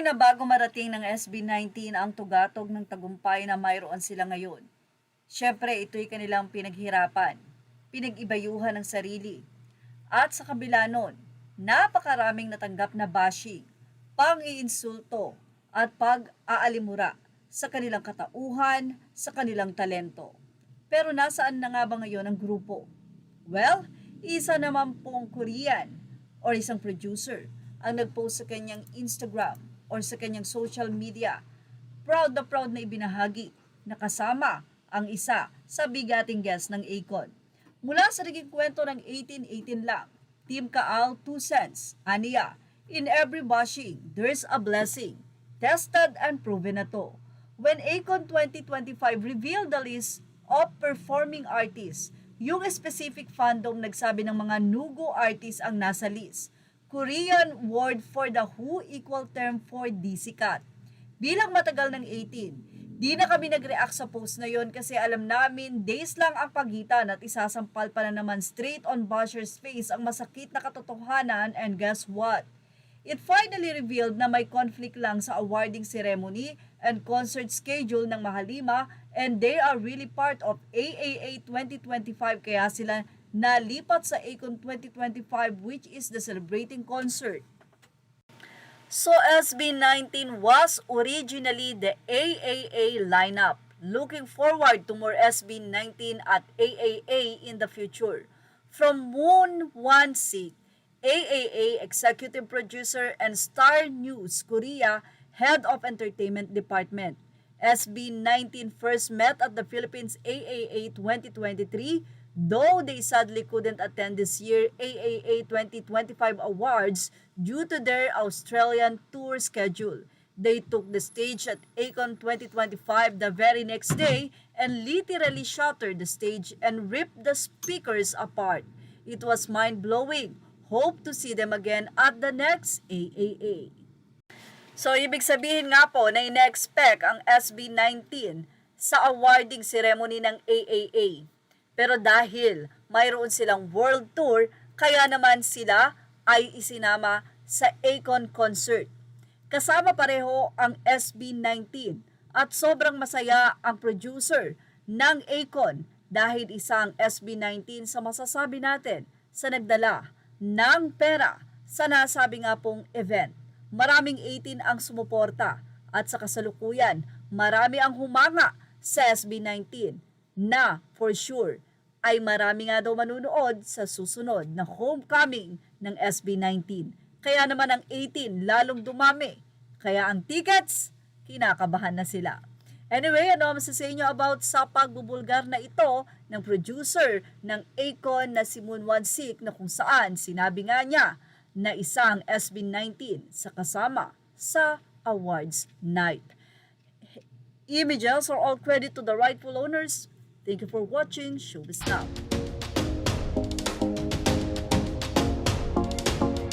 Tunay na bago marating ng SB19 ang tugatog ng tagumpay na mayroon sila ngayon. Siyempre, ito'y kanilang pinaghirapan, pinag-ibayuhan ng sarili. At sa kabila nun, napakaraming natanggap na bashing, pang-iinsulto at pag-aalimura sa kanilang katauhan, sa kanilang talento. Pero nasaan na nga ba ngayon ang grupo? Well, isa naman pong Korean or isang producer ang nag-post sa kanyang Instagram or sa kanyang social media. Proud na ibinahagi na kasama ang isa sa bigating guest ng Akon. Mula sa naging kwento ng 1818 lang, Team Kaal 2 cents, aniya, in every bashing, there's a blessing. Tested and proven na to. When Akon 2025 revealed the list of performing artists, yung specific fandom nagsabi ng mga nugo artists ang nasa list. Korean word for the who equal term for di sikat. Bilang matagal ng 18, di na kami nag-react sa post na yon kasi alam namin days lang ang pagitan at isasampal pa na naman straight on basher's face ang masakit na katotohanan, and guess what? It finally revealed na may conflict lang sa awarding ceremony and concert schedule ng Mahalima, and they are really part of AAA 2025 kaya sila nalipat sa Akon 2025, which is the celebrating concert. So SB19 was originally the AAA lineup. Looking forward to more SB19 at AAA in the future. From Moon Won-sik, AAA executive producer and Star News Korea head of entertainment department. SB19 first met at the Philippines AAA 2023, though they sadly couldn't attend this year AAA 2025 awards due to their Australian tour schedule. They took the stage at Akon 2025 the very next day and literally shattered the stage and ripped the speakers apart. It was mind-blowing. Hope to see them again at the next AAA. So, ibig sabihin nga po na ina-expect ang SB19 sa awarding ceremony ng AAA. Pero dahil mayroon silang world tour, kaya naman sila ay isinama sa Akon concert. Kasama pareho ang SB19 at sobrang masaya ang producer ng Akon dahil isang SB19 sa masasabi natin sa nagdala ng pera sa nasabi nga pong event. Maraming 18 ang sumuporta at sa kasalukuyan, marami ang humanga sa SB19 na for sure ay marami nga daw manunood sa susunod na homecoming ng SB19. Kaya naman ang 18 lalong dumami. Kaya ang tickets, kinakabahan na sila. Anyway, ano ang masasabi nyo about sa pagbubulgar na ito ng producer ng Akon na si Moon Won-sik na kung saan sinabi nga niya na isang SB19 sa kasama sa awards night. Images are all credit to the rightful owners. Thank you for watching Showbiz Now.